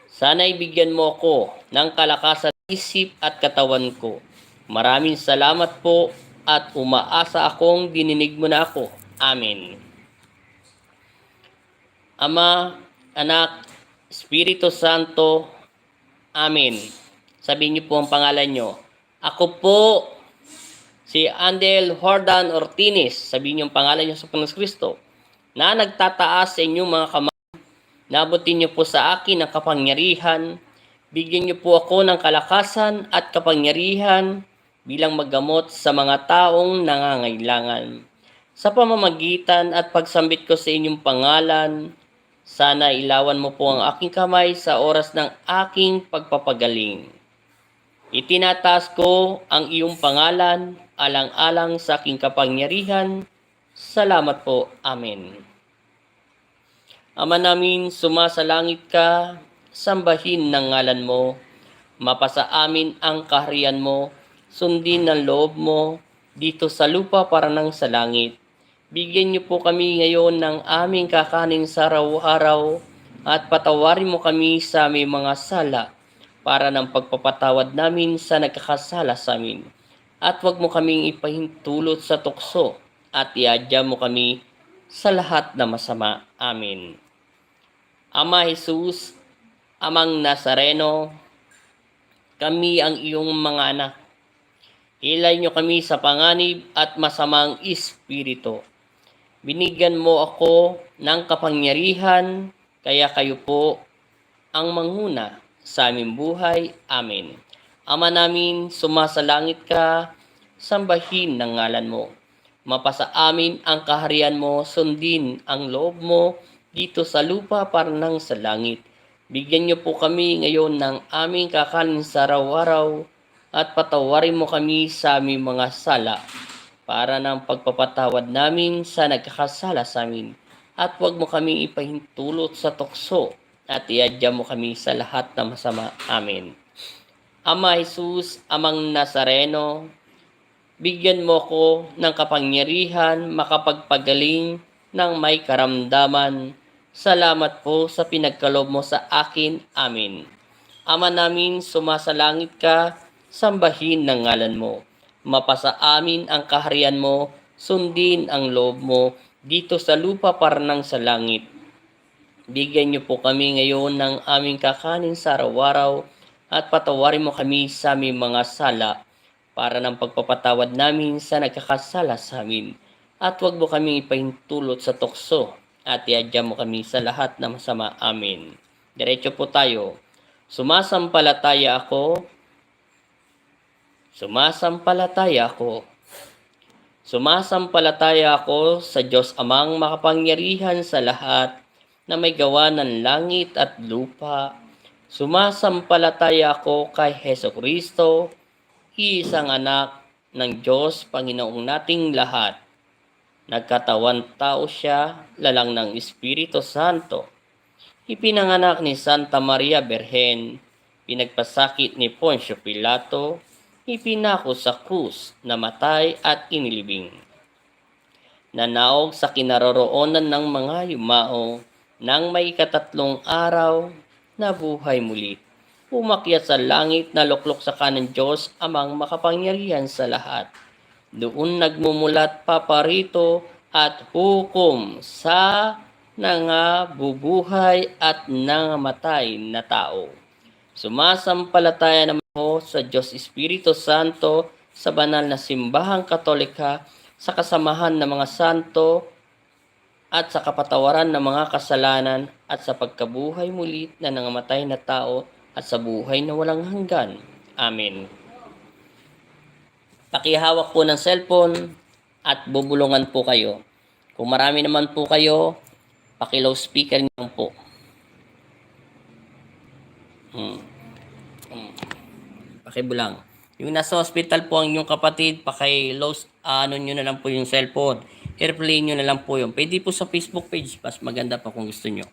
Sana ibigyan mo ako ng kalakasan isip at katawan ko. Maraming salamat po at umaasa akong dininig mo na ako. Amen. Ama, Anak, Espiritu Santo, Amen. Sabihin niyo po ang pangalan niyo. Ako po si Andel Jordan Ortinis. Sabihin niyo ang pangalan niyo sa Panginoon Kristo. na nagtataas sa inyong mga kamay. Nabutin niyo po sa akin ang kapangyarihan. Bigyan niyo po ako ng kalakasan at kapangyarihan bilang maggamot sa mga taong nangangailangan. Sa pamamagitan at pagsambit ko sa inyong pangalan, sana ilawan mo po ang aking kamay sa oras ng aking pagpapagaling. Itinataas ko ang iyong pangalan alang-alang sa aking kapangyarihan. Salamat po. Amen. Ama namin, sumasalangit ka, sambahin ng ngalan mo, mapasa amin ang kaharian mo, sundin ang loob mo, dito sa lupa para nang sa langit. Bigyan niyo po kami ngayon ng aming kakanin sa araw-araw, at patawarin mo kami sa aming mga sala, para ng pagpapatawad namin sa nagkakasala sa amin. At huwag mo kaming ipahintulot sa tukso, at iadya mo kami sa lahat na masama. Amen. Ama Jesus, Amang Nazareno, kami ang iyong mga anak. Hilay niyo kami sa panganib at masamang espiritu. Binigyan mo ako ng kapangyarihan, kaya kayo po ang manguna sa aming buhay. Amen. Ama namin, sumasalangit ka, sambahin ng ngalan mo. Mapasa amin ang kaharian mo, sundin ang loob mo, dito sa lupa para nang sa langit. Bigyan niyo po kami ngayon ng aming kakanin sa araw-araw, at patawarin mo kami sa aming mga sala, para ng pagpapatawad namin sa nagkakasala sa amin. At huwag mo kami ipahintulot sa tukso, at iadya mo kami sa lahat na masama. Amen. Ama Jesus, Amang Nazareno, bigyan mo ko ng kapangyarihan makapagpagaling ng may karamdaman. Salamat po sa pinagkaloob mo sa akin. Amen. Ama namin, sumasalangit ka, sambahin ng ngalan mo. Mapasa amin ang kaharian mo, sundin ang loob mo, dito sa lupa para nang sa langit. Bigyan niyo po kami ngayon ng aming kakanin sa araw-araw, at patawarin mo kami sa aming mga sala, para ng pagpapatawad namin sa nagkakasala sa amin. At huwag mo kami ipahintulot sa tukso, at iadya mo kami sa lahat na masama. Amen. Diretso po tayo. Sumasampalataya ako. Sumasampalataya ako. Sumasampalataya ako sa Diyos Amang makapangyarihan sa lahat, na may gawa ng langit at lupa. Sumasampalataya ako kay Hesukristo, isang anak ng Diyos, Panginoong nating lahat. Nagkatawan tao siya, lalang ng Espiritu Santo. Ipinanganak ni Santa Maria Berhen, pinagpasakit ni Poncio Pilato, ipinako sa krus, namatay at inilibing. Nanaog sa kinaroroonan ng mga yumao, nang may ikatatlong araw, nabuhay muli. Umakyat sa langit, na luklok sa kanan Diyos Amang makapangyarihan sa lahat. Doon nagmumulat paparito at hukom sa nangabubuhay at nangamatay na tao. Sumasampalataya naman ako sa Diyos Espiritu Santo, sa banal na simbahang katolika, sa kasamahan ng mga santo, at sa kapatawaran ng mga kasalanan, at sa pagkabuhay muli na nangamatay na tao, at sa buhay na walang hanggan. Amen. Pakihawak po ng cellphone at bubulungan po kayo. Kung marami naman po kayo, pakilow speaker niyo po. Pakibulang. Yung nasa hospital po ang inyong kapatid, pakilow nyo na lang po yung cellphone. Airplane nyo na lang po yun. Pwede po sa Facebook page, mas maganda pa kung gusto nyo.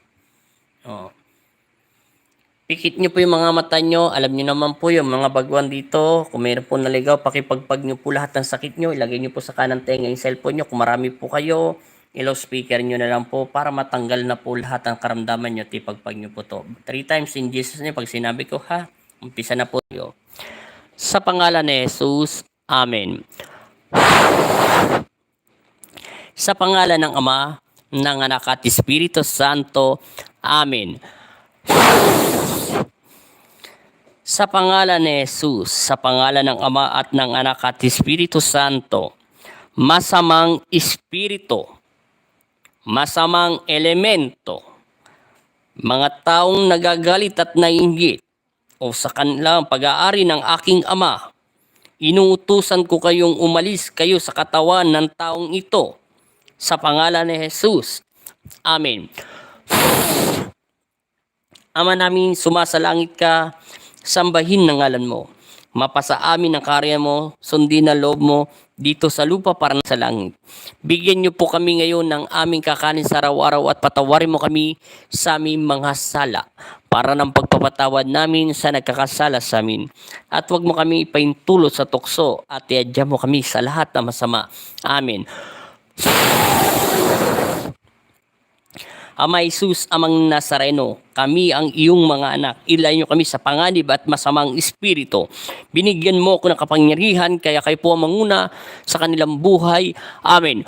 Pikit nyo po yung mga mata nyo. Alam nyo naman po yung mga baguan dito. Kung mayroon po naligaw, pakipagpag nyo po lahat ng sakit nyo. Ilagay nyo po sa kanang tenga yung cellphone nyo. Kung marami po kayo, ilaw speaker nyo na lang po para matanggal na po lahat ng karamdaman nyo. Tipagpag nyo po to. 3 times in Jesus name. Pag sinabi ko ha, umpisa na po tayo. Sa pangalan ni Jesus, Amen. Sa pangalan ng Ama, ng Anak at Espiritu Santo, Amen. Sa pangalan ni Jesus, sa pangalan ng Ama at ng Anak at Espiritu Santo, masamang espiritu, masamang elemento, mga taong nagagalit at naiinggit o sa kanilang pag-aari ng aking ama, inuutusan ko kayong umalis kayo sa katawan ng taong ito sa pangalan ni Jesus. Amen. Ama namin, sumasalangit ka, sambahin ng ngalan mo. Mapasa amin ang karya mo, sundin ang loob mo dito sa lupa para sa langit. Bigyan niyo po kami ngayon ng aming kakanin sa araw-araw at patawarin mo kami sa aming mga sala para ng pagpapatawad namin sa nagkakasala sa amin. At huwag mo kami ipaintulot sa tukso at iadya mo kami sa lahat na masama. Amen. Ama Jesus, Amang Nazareno, kami ang iyong mga anak. Ilayo kami sa panganib at masamang espiritu. Binigyan mo ako ng kapangyarihan, kaya kayo po ang manguna sa kanilang buhay. Amen.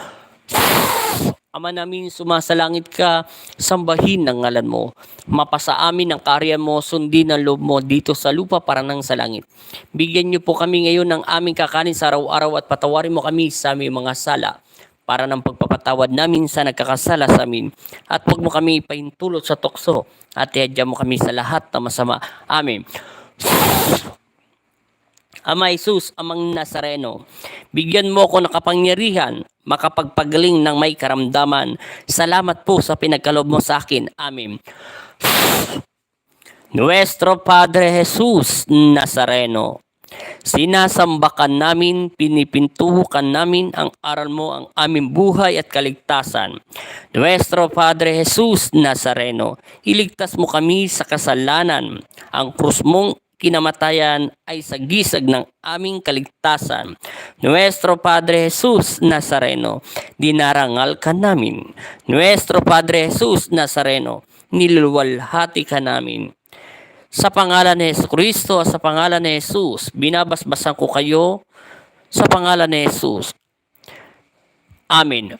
Ama namin, sumasalangit ka, sambahin ng ngalan mo. Mapasa amin ang karya mo, sundin ang loob mo dito sa lupa para nang sa langit. Bigyan niyo po kami ngayon ng aming kakanin sa araw-araw at patawarin mo kami sa aming mga sala para ng pagpapatawad namin sa nagkakasala sa amin. At huwag mo kami ipahintulot sa tukso at iadya mo kami sa lahat na masama. Amen. Ama Jesus, Amang Nazareno, bigyan mo ako ng kapangyarihan, makapagpagaling ng may karamdaman. Salamat po sa pinagkaloob mo sa akin. Amen. Nuestro Padre Jesus Nazareno, sinasambakan namin, pinipintuhukan namin ang aral mo, ang aming buhay at kaligtasan. Nuestro Padre Jesus Nazareno, iligtas mo kami sa kasalanan. Ang krus mong kinamatayan ay sagisag ng aming kaligtasan. Nuestro Padre Jesus Nazareno, dinarangal ka namin. Nuestro Padre Jesus Nazareno, niluluwalhati ka namin. Sa pangalan ni Jesucristo, sa pangalan ni Jesus, binabasbasan ko kayo sa pangalan ni Jesus. Amen.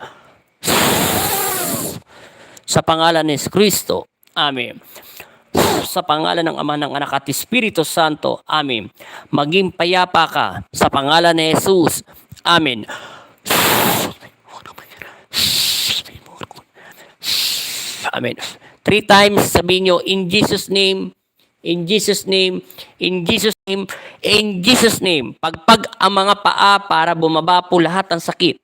Sa pangalan ni Jesucristo. Amen. Sa pangalan ng Ama, ng Anak at Espiritu Santo. Amen. Maging payapa ka sa pangalan ni Jesus. Amen. Amen. 3 times sabihin nyo, in Jesus' name, in Jesus' name, in Jesus' name, in Jesus' name. Pagpag ang mga paa para bumaba po lahat ng sakit.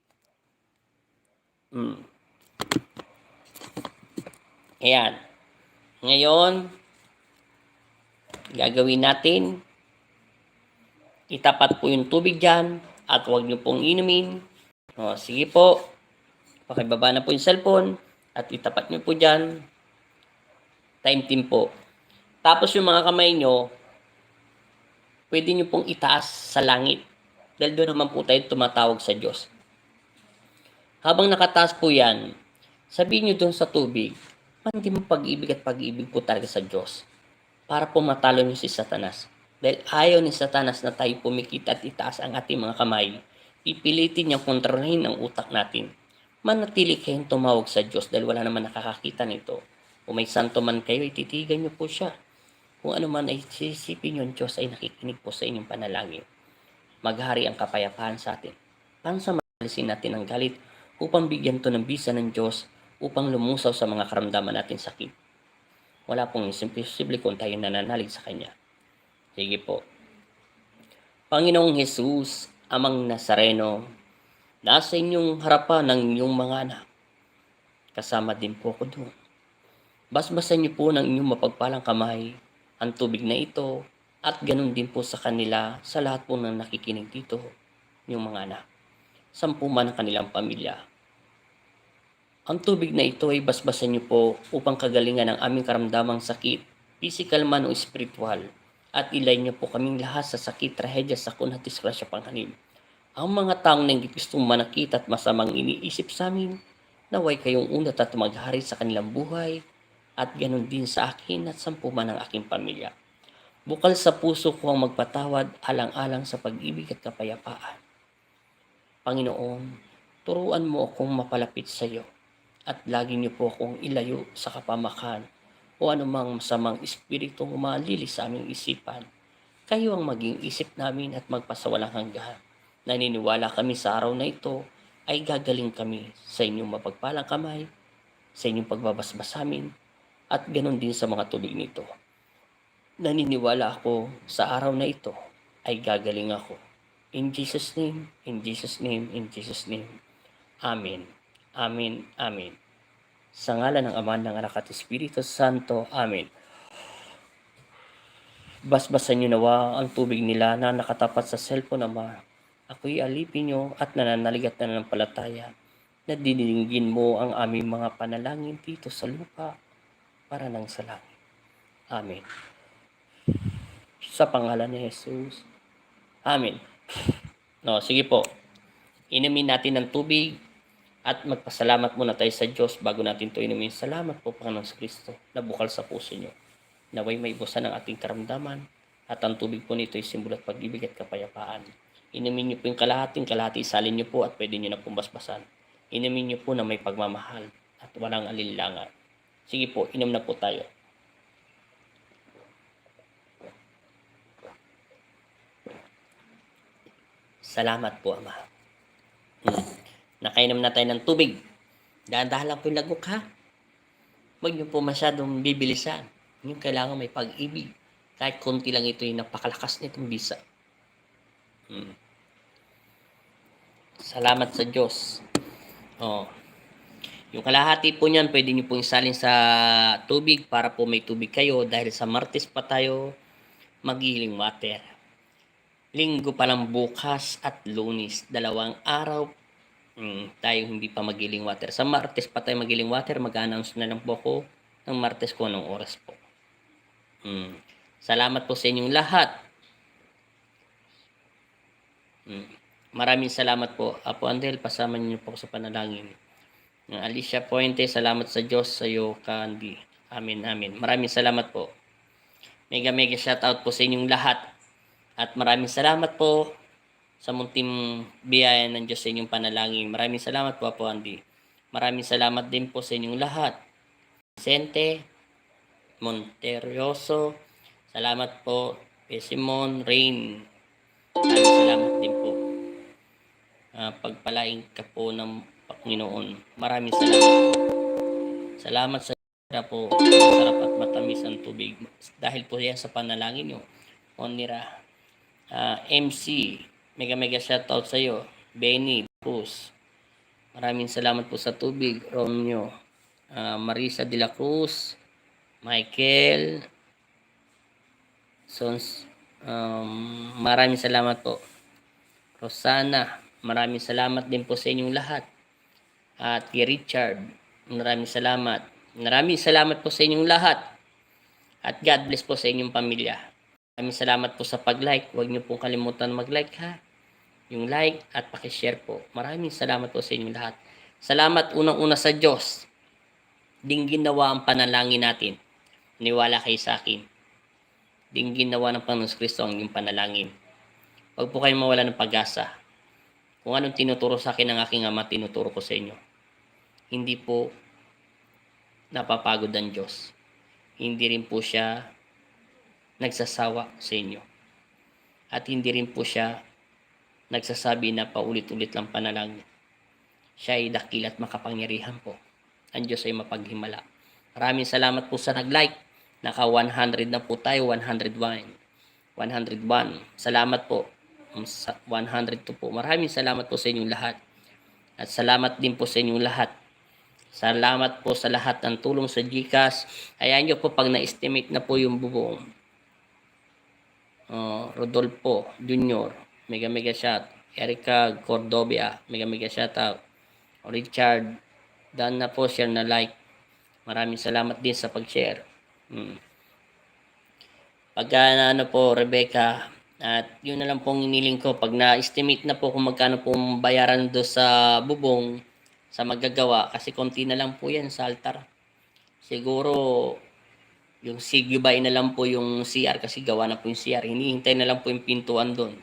Ayan. Ngayon, gagawin natin, itapat po yung tubig dyan at huwag nyo pong inumin. O, sige po, pakibaba na po yung cellphone at itapat nyo po dyan. Time team po. Tapos yung mga kamay nyo, pwede nyo pong itaas sa langit. Dahil doon naman po tayo tumatawag sa Diyos. Habang nakataas po yan, sabihin nyo doon sa tubig, hindi mo pag-ibig at pag-ibig po talaga sa Diyos. Para po matalo nyo si Satanas. Dahil ayaw ni Satanas na tayo pumikit at itaas ang ating mga kamay. Pipilitin niyang kontrolin ang utak natin. Manatili kayong tumawag sa Diyos dahil wala naman nakakakita nito. Kung may santo man kayo, ititigan nyo po siya. Kung ano man ay sisipin nyo, Diyos ay nakikinig po sa inyong panalangin. Maghari ang kapayapaan sa atin. Pansamalisin natin ang galit upang bigyan to ng bisa ng Diyos upang lumusaw sa mga karamdaman natin sakit. Wala pong imposible kung tayo nananalig sa Kanya. Sige po. Panginoong Jesus, Amang Nazareno, nasa inyong harapan ng inyong mga anak. Kasama din po ako doon. Basbasan niyo po ng inyong mapagpalang kamay ang tubig na ito at ganun din po sa kanila, sa lahat po ng nakikinig dito, yung mga anak. 10 man ang kanilang pamilya. Ang tubig na ito ay basbasan niyo po upang kagalingan ang aming karamdamang sakit, physical man o spiritual, at ilay niyo po kaming lahat sa sakit, trahedya, sakon at disgrasya panghanib. Ang mga taong nang gustong manakit at masamang iniisip sa amin, naway kayong unat at maghari sa kanilang buhay, at ganun din sa akin at 10 man ang aking pamilya. Bukal sa puso ko ang magpatawad alang-alang sa pag-ibig at kapayapaan. Panginoon, turuan mo akong mapalapit sa iyo at lagi niyo po akong ilayo sa kapamakan o anumang masamang espiritong umalili sa aming isipan. Kayo ang maging isip namin at magpasawalang hanggan. Naniniwala kami sa araw na ito ay gagaling kami sa inyong mapagpalang kamay sa inyong pagbabasbas sa amin at ganon din sa mga tubig nito. Naniniwala ako sa araw na ito ay gagaling ako. In Jesus' name, in Jesus' name, in Jesus' name. Amen. Amen. Amen. Sa ngalan ng Ama, ng Anak at Espiritu Santo. Amen. Basbasan niyo nawa ang tubig nila na nakatapat sa cellphone, Ama. Ako'y alipin niyo at nananalig at nananampalataya na dinilingin mo ang aming mga panalangin dito sa lupa para nang sa langit. Amen. Sa pangalan ni Jesus. Amen. No, sige po. Inumin natin ng tubig at magpasalamat muna tayo sa Diyos bago natin ito inumin. Salamat po, Panginoon Kristo, na bukal sa puso niyo. Naway may ibusan ang ating karamdaman at ang tubig po nito ay simbolo at pag-ibig at kapayapaan. Inumin niyo po yung kalahati isalin niyo po at pwede niyo na pumbasbasan. Inumin niyo po na may pagmamahal at walang alinlangan. Sige po, inom na po tayo. Salamat po, Ama. Nakainom na tayo ng tubig. Dahan-dahan lang po yung lagok, ha? Huwag niyo po masyadong bibilisan. Yung kailangan may pag-ibig. Kahit konti lang ito yung napakalakas nitong bisa. Salamat sa Diyos. Oh. Yung kalahati po niyan, pwede niyo po isalin sa tubig para po may tubig kayo dahil sa Martes pa tayo mag-healing water. Linggo pa lang bukas at Lunes, 2 araw tayo hindi pa mag-healing water. Sa Martes pa tayo mag-healing water, mag-announce na lang po ako ng Martes ko anong oras po. Salamat po sa inyong lahat. Maraming salamat po. Apo Andel, pasama niyo po sa panalangin. Alicia Puente, salamat sa Diyos sa iyo, Candy. Amen, amen. Maraming salamat po. Mega shoutout po sa inyong lahat. At maraming salamat po sa munting biyaya ng Diyos sa inyong panalangin. Maraming salamat po, Apo Andy. Maraming salamat din po sa inyong lahat. Vicente, Monterioso, salamat po. Simon, Rain, maraming salamat din po. Pagpalain ka po ng Panginoon. Maraming salamat. Salamat sa po. Masarap at matamis ang tubig. Dahil po yan sa panalangin nyo. Onira. MC, mega shoutout sa iyo. Benny, Cruz. Maraming salamat po sa tubig. Romeo, Marisa de la Cruz, Michael, Sons, maraming salamat po. Rosana, maraming salamat din po sa inyong lahat. At Richard, maraming salamat. Maraming salamat po sa inyong lahat. At God bless po sa inyong pamilya. Maraming salamat po sa pag-like. Huwag niyo pong kalimutan mag-like, ha. Yung like at pakishare po. Maraming salamat po sa inyong lahat. Salamat unang-una sa Diyos. Dinggin nawa ang panalangin natin. Niwala kayo sa akin. Dinggin nawa ng Panginoon Kristo ang inyong panalangin. Huwag po kayong mawala ng pag-asa. Kung anong tinuturo sa akin ng aking Ama, tinuturo ko sa inyo. Hindi po napapagod ang Diyos. Hindi rin po siya nagsasawa sa inyo. At hindi rin po siya nagsasabi na paulit-ulit lang panalangin. Siya ay dakil at makapangyarihan po. Ang Diyos ay mapaghimala. Maraming salamat po sa nag-like. Naka 100 na po tayo, 101. Salamat po. 102 po. Maraming salamat po sa inyong lahat. At salamat din po sa inyong lahat. Salamat po sa lahat ng tulong sa GCash. Ayan nyo po pag na-estimate na po yung bubong. Rodolfo Jr. Mega shout. Erica Cordobia. Mega shout out. Richard. Dan na po, share na like. Maraming salamat din sa pag-share. Pagka po, Rebecca, at yun na lang pong iniling ko. Pag na-estimate na po kung magkano pong bayaran do sa bubong, sa magagawa, kasi konti na lang po yan sa altar. Siguro, yung sigubay na lang po yung CR kasi gawa na po yung CR. Hinihintay na lang po yung pintuan doon.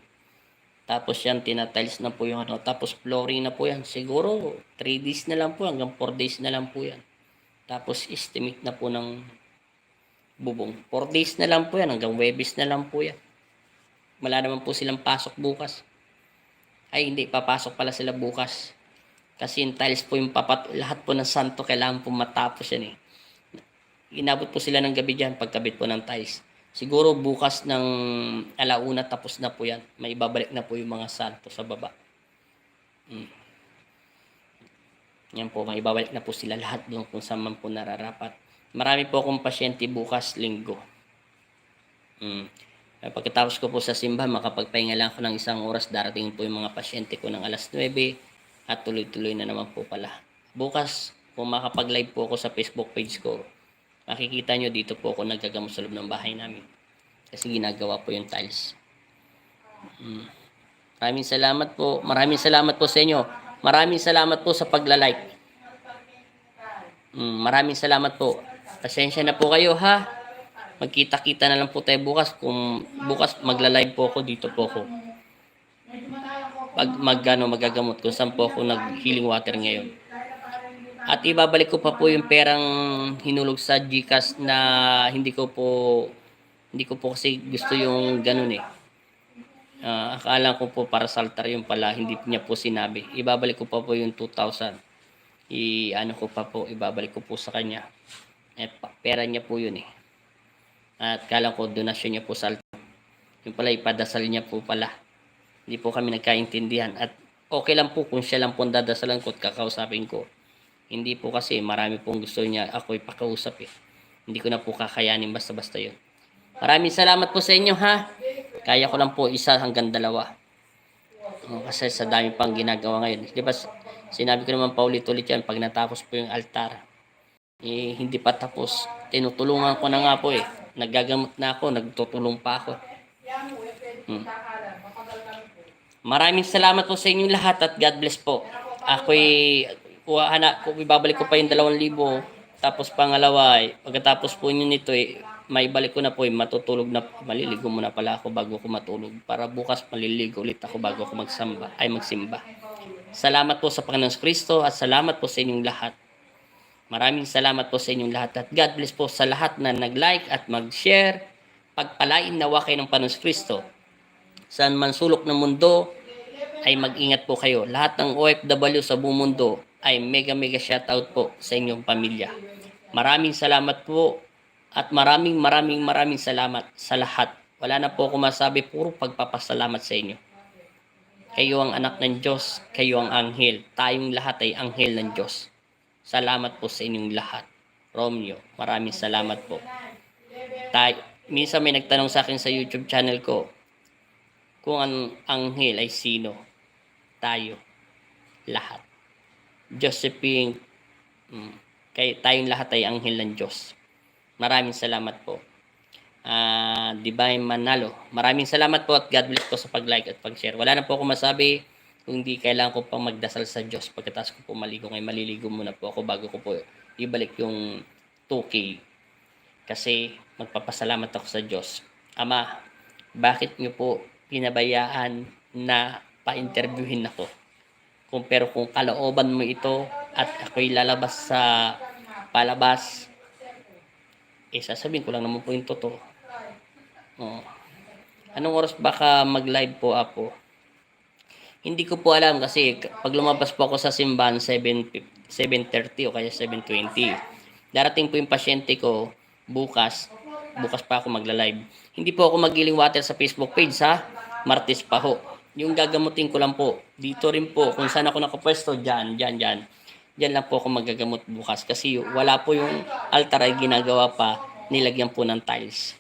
Tapos yan, tinatiles na po yung ano. Tapos flooring na po yan. Siguro, 3 days na lang po, hanggang 4 days na lang po yan. Tapos estimate na po ng bubong. 4 days na lang po yan, hanggang Webes na lang po yan. Wala naman po silang pasok bukas. Ay, hindi, papasok pala sila bukas. Kasi yung tiles po yung lahat po ng santo kailangan po matapos yan eh. Inabot po sila ng gabi dyan pagkabit po ng tiles. Siguro bukas ng alauna tapos na po yan. May ibabalik na po yung mga santo sa baba. Yan po, may ibabalik na po sila lahat doon kung saan man po nararapat. Marami po akong pasyente bukas linggo. Pagkatapos ko po sa simbahan, makapagpahinga lang ako ng 1 oras, darating po yung mga pasyente ko ng alas 9 at tuloy-tuloy na naman po pala. Bukas, kung makapag-live po ako sa Facebook page ko, makikita nyo dito po ako nagagamot sa loob ng bahay namin. Kasi ginagawa po yung tiles. Maraming salamat po. Maraming salamat po sa inyo. Maraming salamat po sa pagla-like. Maraming salamat po. Pasensya na po kayo ha. Magkita-kita na lang po tayo bukas. Kung bukas magla-live po ako, dito po ako. Pag magagamot kung saan po ako nag-healing water ngayon. At ibabalik ko pa po yung perang hinulog sa GCash na hindi ko po kasi gusto yung ganun eh. Akala ko po para sa altar yung pala, hindi niya po sinabi. Ibabalik ko pa po yung 2,000. Ibabalik ko po sa kanya. Pera niya po yun eh. At kala ko donasyon niya po sa altar. Yung pala ipadasal niya po pala. Hindi po kami nagkaintindihan. At okay lang po kung siya lang po dadasalan ko at kakausapin ko. Hindi po kasi marami pong gusto niya ako ipakausap eh. Hindi ko na po kakayanin basta-basta yun. Maraming salamat po sa inyo ha. Kaya ko lang po 1 hanggang 2. Kasi sa dami pang ginagawa ngayon. Di ba sinabi ko naman paulit-ulit yan, pag natapos po yung altar, hindi pa tapos. Tinutulungan ko na nga po eh. Nagagamot na ako, nagtutulong pa ako. Maraming salamat po sa inyong lahat at God bless po. Ibabalik ko pa yung 2,000. Tapos pangalawa, pagkatapos po nito maibalik ko na po matutulog na, maliligo muna pala ako bago ako matulog. Para bukas maliligo ulit ako bago ako magsimba. Salamat po sa Panginoon Kristo at salamat po sa inyong lahat. Maraming salamat po sa inyong lahat at God bless po sa lahat na nag-like at mag-share. Pagpalain nawa kayo ng Panginoon Kristo. Saan man sulok ng mundo ay mag-ingat po kayo. Lahat ng OFW sa buong mundo ay mega shoutout po sa inyong pamilya. Maraming salamat po at maraming salamat sa lahat. Wala na po ako masabi, puro pagpapasalamat sa inyo. Kayo ang anak ng Diyos, kayo ang anghel. Tayong lahat ay anghel ng Diyos. Salamat po sa inyong lahat. Romeo, maraming salamat po. Minsan may nagtanong sa akin sa YouTube channel ko, kung ang anghel ay sino? Tayo. Lahat. Josephine, tayong lahat ay anghel ng Diyos. Maraming salamat po. Divine Manalo, maraming salamat po at God bless po sa pag-like at pag-share. Wala na po ako masabi, kung hindi kailangan ko pang magdasal sa Diyos pagkatapos ko po maligo. Ngayon maliligo muna po ako bago ko po ibalik yung 2K. Kasi magpapasalamat ako sa Diyos. Ama, bakit niyo po pinabayaan na pa-interviewin ako? Kung kalooban mo ito at ako'y lalabas sa palabas, sasabihin ko lang naman po yung totoo. Anong oras baka mag-live po ako? Hindi ko po alam kasi pag lumabas po ako sa simbahan 7:30 o kaya 7:20. Darating po yung pasyente ko bukas pa ako magla-live. Hindi po ako mag-healing water sa Facebook page ha. Martes pa ho. Yung gagamutin ko lang po. Dito rin po kung saan ako nakapwesto, diyan lang po ako magagamot bukas kasi wala po yung altar ay ginagawa pa, nilagyan po ng tiles.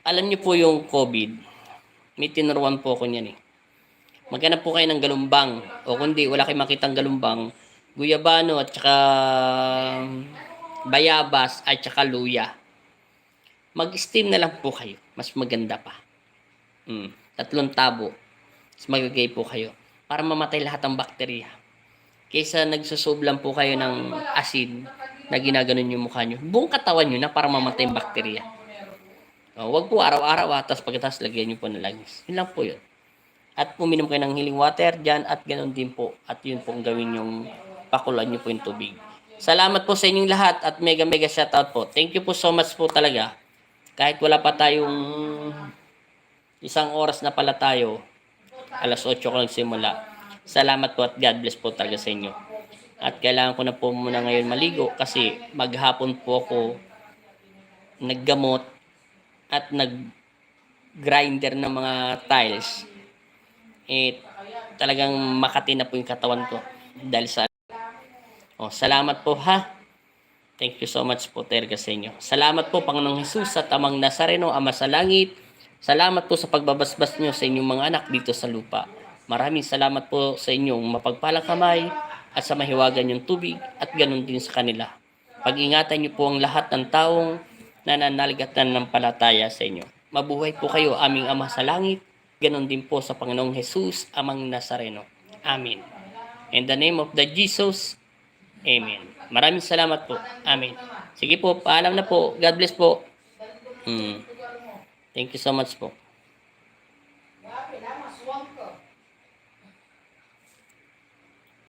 Alam niyo po yung COVID, may tinuruan po ako niyan eh. Maghanap po kayo ng galumbang o kundi wala kayong makitang galumbang, guyabano at saka bayabas at saka luya. Mag-steam na lang po kayo. Mas maganda pa. 3 tabo. Mas magagay po kayo. Para mamatay lahat ng bakterya. Kaysa nagsusublan po kayo ng asin na ginaganon yung mukha nyo. Buong katawan nyo na para mamatay yung bakterya. Wag po araw-araw tapos pagkatapos lagyan nyo po ng langis. Yun lang po yun. At puminom kayo ng healing water dyan at ganoon din po. At yun po ang gawin yung pakulan nyo po yung tubig. Salamat po sa inyong lahat at mega shoutout po. Thank you po so much po talaga. kahit wala pa tayong isang oras na pala tayo, alas 8 ko nagsimula. Salamat po at God bless po talaga sa inyo. At kailangan ko na po muna ngayon maligo kasi maghapon po ako naggamot at nag-grinder ng mga tiles. Talagang makati na po yung katawan ko dahil sa salamat po ha. Thank you so much po talaga sa inyo. Salamat po Panginoong Hesus at Amang Nazareno, Ama sa Langit. Salamat po sa pagbabasbas nyo sa inyong mga anak dito sa lupa. Maraming salamat po sa inyong mapagpalang kamay at sa mahiwagan yung tubig at ganun din sa kanila. Pag-ingatan niyo po ang lahat ng taong nananalig at nanampalataya sa inyo. Mabuhay po kayo aming Ama sa Langit. Ganun din po sa Panginoong Hesus, Amang Nazareno. Amen. In the name of the Jesus, Amen. Maraming salamat po. Amen. Sige po, paalam na po. God bless po. Thank you so much po.